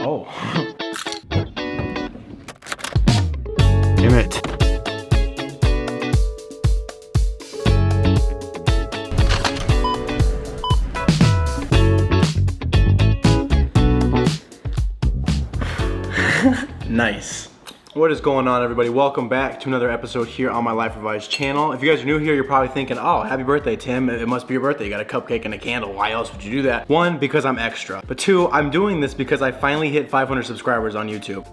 Oh. Damn it. Nice. What is going on, everybody? Welcome back to another episode here on my Life Revised channel. If you guys are new here, you're probably thinking, oh, happy birthday, Tim. It must be your birthday. You got a cupcake and a candle. Why else would you do that? One, because I'm extra. But two, I'm doing this because I finally hit 500 subscribers on YouTube.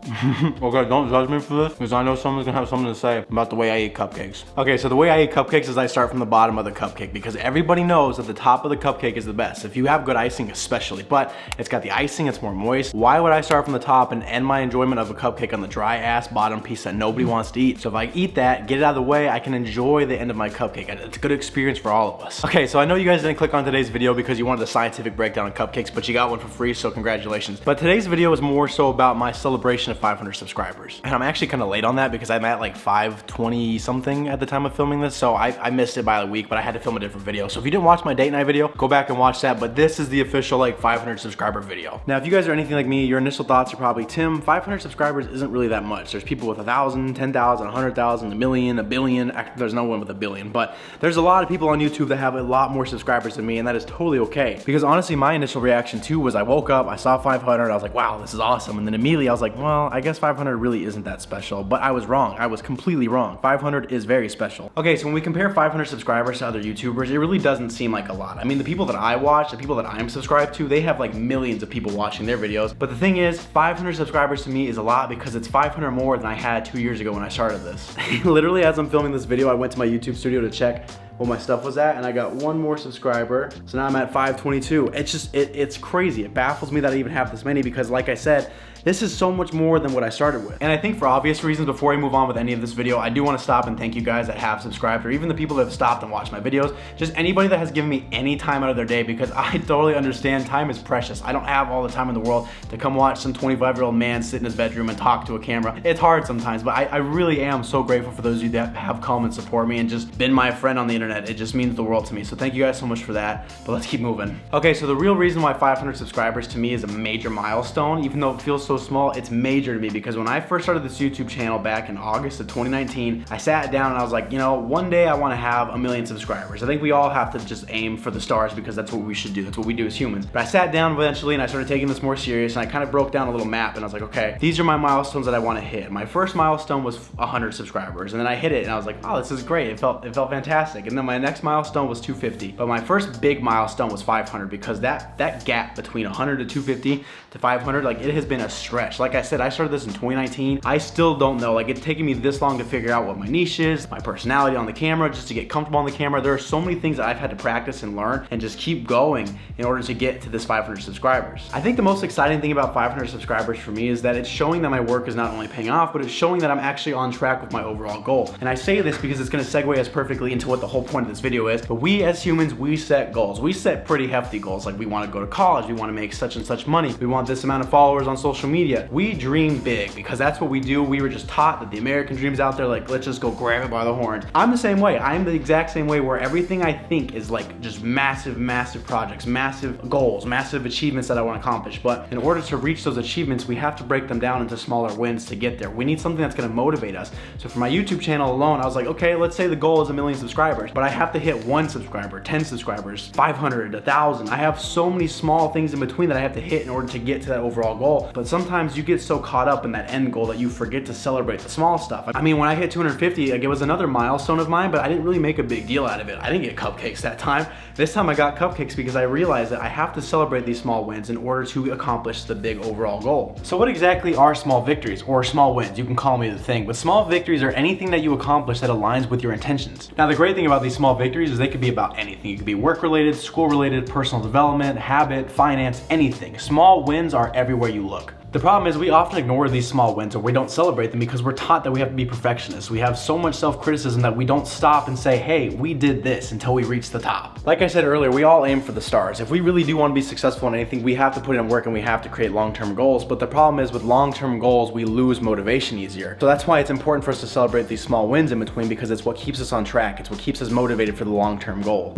Okay, don't judge me for this, because I know someone's gonna have something to say about the way I eat cupcakes. Okay, so the way I eat cupcakes is I start from the bottom of the cupcake, because everybody knows that the top of the cupcake is the best. If you have good icing especially, but it's got the icing, it's more moist. Why would I start from the top and end my enjoyment of a cupcake on the dry ass bottom piece that nobody wants to eat? So if I eat that, get it out of the way, I can enjoy the end of my cupcake. It's a good experience for all of us. Okay, so I know you guys didn't click on today's video because you wanted a scientific breakdown of cupcakes, but you got one for free, so congratulations. But today's video is more so about my celebration of 500 subscribers. And I'm actually kind of late on that because I'm at like 520 something at the time of filming this, so I missed it by a week, but I had to film a different video. So if you didn't watch my date night video, go back and watch that, but this is the official like 500 subscriber video. Now, if you guys are anything like me, your initial thoughts are probably, Tim, 500 subscribers isn't really that much. There's people with 1,000, 10,000, 100,000, a million, a billion. Actually, there's no one with a billion, but there's a lot of people on YouTube that have a lot more subscribers than me, and that is totally okay. Because honestly, my initial reaction too was I woke up, I saw 500, I was like, wow, this is awesome. And then immediately I was like, well, I guess 500 really isn't that special, but I was wrong. I was completely wrong. 500 is very special. Okay, so when we compare 500 subscribers to other YouTubers, it really doesn't seem like a lot. I mean, the people that I watch, the people that I'm subscribed to, they have like millions of people watching their videos. But the thing is, 500 subscribers to me is a lot because it's 500 more than I had 2 years ago when I started this. Literally, as I'm filming this video, I went to my YouTube studio to check what my stuff was at, and I got one more subscriber, so now I'm at 522. It's just, it's crazy. It baffles me that I even have this many because, like I said, this is so much more than what I started with. And I think for obvious reasons, before I move on with any of this video, I do want to stop and thank you guys that have subscribed, or even the people that have stopped and watched my videos. Just anybody that has given me any time out of their day, because I totally understand time is precious. I don't have all the time in the world to come watch some 25-year-old man sit in his bedroom and talk to a camera. It's hard sometimes, but I really am so grateful for those of you that have come and support me and just been my friend on the internet. It just means the world to me. So thank you guys so much for that, but let's keep moving. Okay, so the real reason why 500 subscribers to me is a major milestone, even though it feels so small, it's major to me because when I first started this YouTube channel back in August of 2019, I sat down and I was like, you know, one day I want to have 1 million subscribers. I think we all have to just aim for the stars because that's what we should do. That's what we do as humans. But I sat down eventually and I started taking this more serious, and I kind of broke down a little map and I was like, okay, these are my milestones that I want to hit. My first milestone was 100 subscribers, and then I hit it and I was like, oh, this is great. It felt fantastic. And then my next milestone was 250. But my first big milestone was 500 because that gap between 100 to 250 to 500, like, it has been a stretch. Like I said, I started this in 2019. I still don't know, like, it's taken me this long to figure out what my niche is, my personality on the camera, just to get comfortable on the camera. There are so many things that I've had to practice and learn and just keep going in order to get to this 500 subscribers. I think the most exciting thing about 500 subscribers for me is that it's showing that my work is not only paying off, but it's showing that I'm actually on track with my overall goal. And I say this because it's gonna segue us perfectly into what the whole point of this video is, but we as humans, we set goals. We set pretty hefty goals, like we wanna go to college, we wanna make such and such money, we want this amount of followers on social media. We dream big because that's what we do. We were just taught that the American dream's out there, like, let's just go grab it by the horns. I'm the same way. I'm the exact same way, where everything I think is like just massive projects, massive goals, massive achievements that I want to accomplish. But in order to reach those achievements, we have to break them down into smaller wins to get there. We need something that's going to motivate us. So for my YouTube channel alone, I was like, okay, let's say the goal is 1 million subscribers, but I have to hit 1 subscriber, 10 subscribers, 500, 1,000. I have so many small things in between that I have to hit in order to get to that overall goal. But sometimes you get so caught up in that end goal that you forget to celebrate the small stuff. I mean, when I hit 250, like, it was another milestone of mine, but I didn't really make a big deal out of it. I didn't get cupcakes that time. This time I got cupcakes because I realized that I have to celebrate these small wins in order to accomplish the big overall goal. So what exactly are small victories, or small wins? You can call me the thing, but small victories are anything that you accomplish that aligns with your intentions. Now, the great thing about these small victories is they could be about anything. It could be work-related, school-related, personal development, habit, finance, anything. Small wins are everywhere you look. The problem is we often ignore these small wins, or we don't celebrate them because we're taught that we have to be perfectionists. We have so much self-criticism that we don't stop and say, hey, we did this until we reach the top. Like I said earlier, we all aim for the stars. If we really do want to be successful in anything, we have to put in work and we have to create long-term goals. But the problem is with long-term goals, we lose motivation easier. So that's why it's important for us to celebrate these small wins in between, because it's what keeps us on track. It's what keeps us motivated for the long-term goal.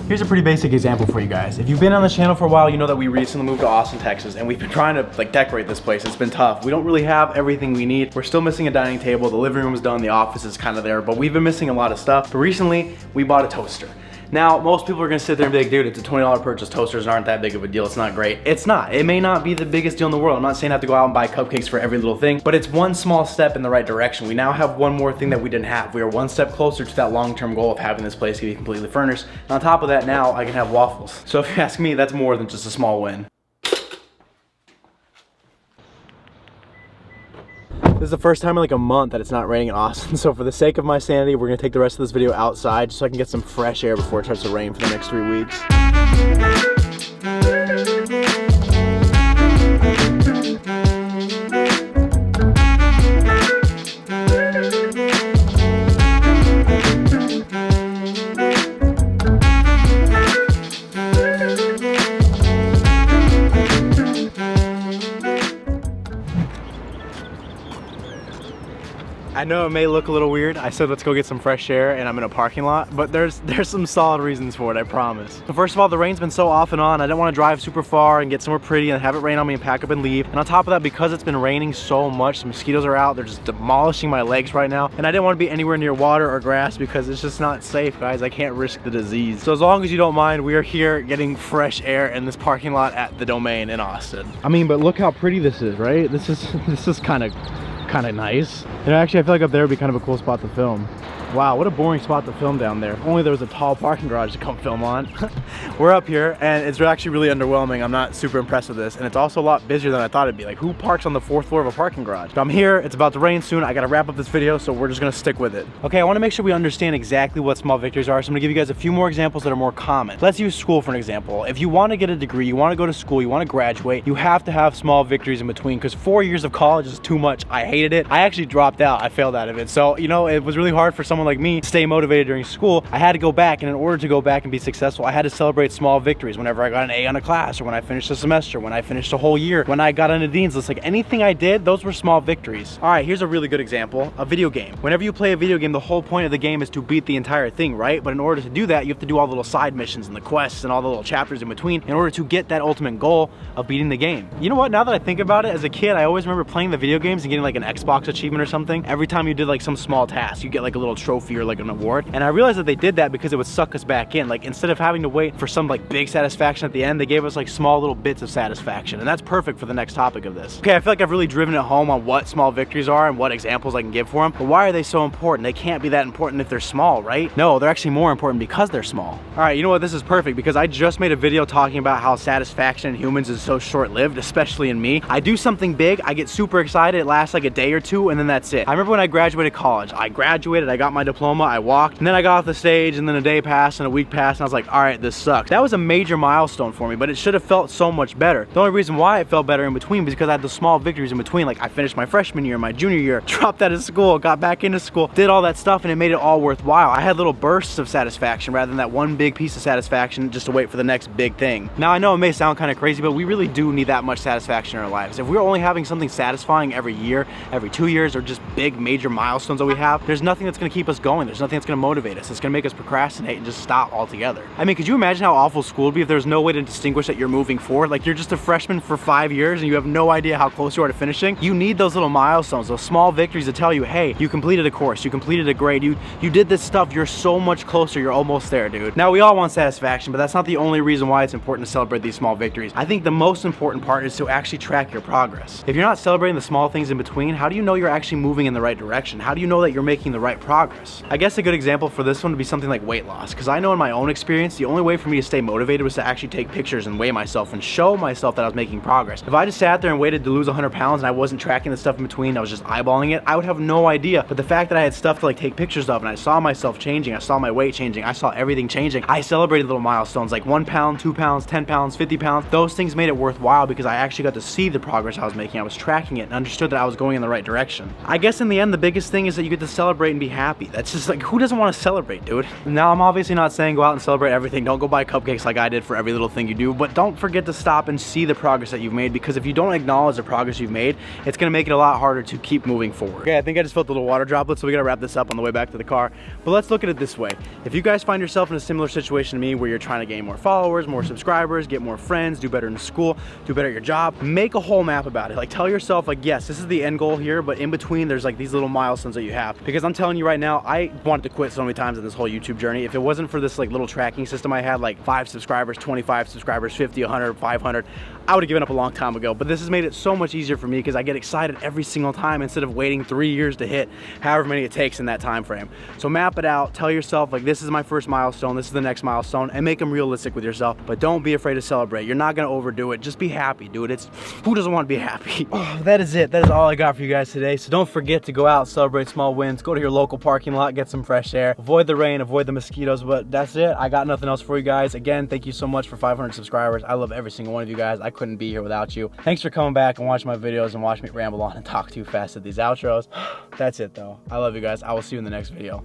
Here's a pretty basic example for you guys. If you've been on the channel for a while, you know that we recently moved to Austin, Texas, and we've been trying to like decorate this place. It's been tough. We don't really have everything we need. We're still missing a dining table. The living room is done. The office is kind of there, but we've been missing a lot of stuff. But recently, we bought a toaster. Now, most people are gonna sit there and be like, dude, it's a $20 purchase. Toasters aren't that big of a deal. It's not great. It's not. It may not be the biggest deal in the world. I'm not saying I have to go out and buy cupcakes for every little thing, but it's one small step in the right direction. We now have one more thing that we didn't have. We are one step closer to that long-term goal of having this place be completely furnished. And on top of that, now I can have waffles. So if you ask me, that's more than just a small win. This is the first time in like a month that it's not raining in Austin, so for the sake of my sanity, we're gonna take the rest of this video outside just so I can get some fresh air before it starts to rain for the next 3 weeks. I know it may look a little weird. I said let's go get some fresh air and I'm in a parking lot, but there's some solid reasons for it, I promise. So first of all, the rain's been so off and on, I didn't want to drive super far and get somewhere pretty and have it rain on me and pack up and leave. And on top of that, because it's been raining so much, the mosquitoes are out, they're just demolishing my legs right now. And I didn't want to be anywhere near water or grass because it's just not safe, guys. I can't risk the disease. So as long as you don't mind, we are here getting fresh air in this parking lot at the Domain in Austin. I mean, but look how pretty this is, right? This is kind of nice. You know, actually I feel like up there would be kind of a cool spot to film. Wow, what a boring spot to film down there. If only there was a tall parking garage to come film on. We're up here and it's actually really underwhelming. I'm not super impressed with this, and it's also a lot busier than I thought it'd be. Like, who parks on the 4th floor of a parking garage? But I'm here, it's about to rain soon. I gotta wrap up this video, so we're just gonna stick with it. Okay, I wanna make sure we understand exactly what small victories are, so I'm gonna give you guys a few more examples that are more common. Let's use school for an example. If you wanna get a degree, you wanna go to school, you wanna graduate, you have to have small victories in between, because 4 years of college is too much. I hated it. I actually dropped out. I failed out of it. So, you know, it was really hard for someone like me to stay motivated during school. I had to go back, and in order to go back and be successful, I had to celebrate small victories whenever I got an A on a class, or when I finished a semester, when I finished a whole year, when I got on a dean's list. Like, anything I did, those were small victories. All right, here's a really good example. A video game. Whenever you play a video game, the whole point of the game is to beat the entire thing, right? But in order to do that, you have to do all the little side missions and the quests and all the little chapters in between in order to get that ultimate goal of beating the game. You know what? Now that I think about it, as a kid, I always remember playing the video games and getting like an Xbox achievement or something. Every time you did like some small task, you get like a little trophy or like an award. And I realized that they did that because it would suck us back in. Like, instead of having to wait for some like big satisfaction at the end, they gave us like small little bits of satisfaction. And that's perfect for the next topic of this. Okay, I feel like I've really driven it home on what small victories are and what examples I can give for them. But why are they so important? They can't be that important if they're small, right? No, they're actually more important because they're small. All right, you know what? This is perfect because I just made a video talking about how satisfaction in humans is so short-lived, especially in me. I do something big, I get super excited, it lasts like a day or two, and then that's it. I remember when I graduated college. I graduated, I got my diploma, I walked, and then I got off the stage, and then a day passed and a week passed, and I was like, all right, this sucks. That was a major milestone for me, but it should have felt so much better. The only reason why it felt better in between was because I had the small victories in between. Like, I finished my freshman year, my junior year, dropped out of school, got back into school, did all that stuff, and it made it all worthwhile. I had little bursts of satisfaction rather than that one big piece of satisfaction just to wait for the next big thing. Now, I know it may sound kind of crazy, but we really do need that much satisfaction in our lives. If we're only having something satisfying every year, every 2 years, or just big major milestones that we have, there's nothing that's gonna keep us going. There's nothing that's gonna motivate us. It's gonna make us procrastinate and just stop altogether. I mean, could you imagine how awful school would be if there's no way to distinguish that you're moving forward? Like, you're just a freshman for 5 years and you have no idea how close you are to finishing. You need those little milestones, those small victories to tell you, hey, you completed a course, you completed a grade, you did this stuff, you're so much closer, you're almost there, dude. Now, we all want satisfaction, but that's not the only reason why it's important to celebrate these small victories. I think the most important part is to actually track your progress. If you're not celebrating the small things in between, how do you know you're actually moving in the right direction? How do you know that you're making the right progress? I guess a good example for this one would be something like weight loss, because I know in my own experience, the only way for me to stay motivated was to actually take pictures and weigh myself and show myself that I was making progress. If I just sat there and waited to lose 100 pounds and I wasn't tracking the stuff in between, I was just eyeballing it, I would have no idea. But the fact that I had stuff to like take pictures of and I saw myself changing, I saw my weight changing, I saw everything changing, I celebrated little milestones like 1 pound, 2 pounds, 10 pounds, 50 pounds. Those things made it worthwhile because I actually got to see the progress I was making. I was tracking it and understood that I was going in the right direction. I guess in the end, the biggest thing is that you get to celebrate and be happy. happy. That's just like, who doesn't want to celebrate, dude? Now, I'm obviously not saying go out and celebrate everything. Don't go buy cupcakes like I did for every little thing you do, but don't forget to stop and see the progress that you've made, because if you don't acknowledge the progress you've made, it's gonna make it a lot harder to keep moving forward. Okay, I think I just felt a little water droplet, so we gotta wrap this up on the way back to the car. But let's look at it this way. If you guys find yourself in a similar situation to me where you're trying to gain more followers, more subscribers, get more friends, do better in school, do better at your job, make a whole map about it. Like, tell yourself, like, yes, this is the end goal here, but in between there's like these little milestones that you have. Because I'm telling you right now, I wanted to quit so many times in this whole YouTube journey. If it wasn't for this like little tracking system I had, like 5 subscribers, 25 subscribers, 50, 100, 500, I would have given up a long time ago. But this has made it so much easier for me because I get excited every single time instead of waiting 3 years to hit however many it takes in that time frame. So map it out, tell yourself, like, this is my first milestone, this is the next milestone, and make them realistic with yourself. But don't be afraid to celebrate. You're not gonna overdo it. Just be happy, dude. It's, who doesn't want to be happy? Oh, that is it. That is all I got for you guys today. So don't forget to go out, celebrate small wins, go to your local parking lot, get some fresh air, avoid the rain, avoid the mosquitoes. But that's it. I got nothing else for you guys. Again, thank you so much for 500 subscribers. I love every single one of you guys. I couldn't be here without you. Thanks for coming back and watching my videos and watch me ramble on and talk too fast at these outros. That's it though. I love you guys. I will see you in the next video.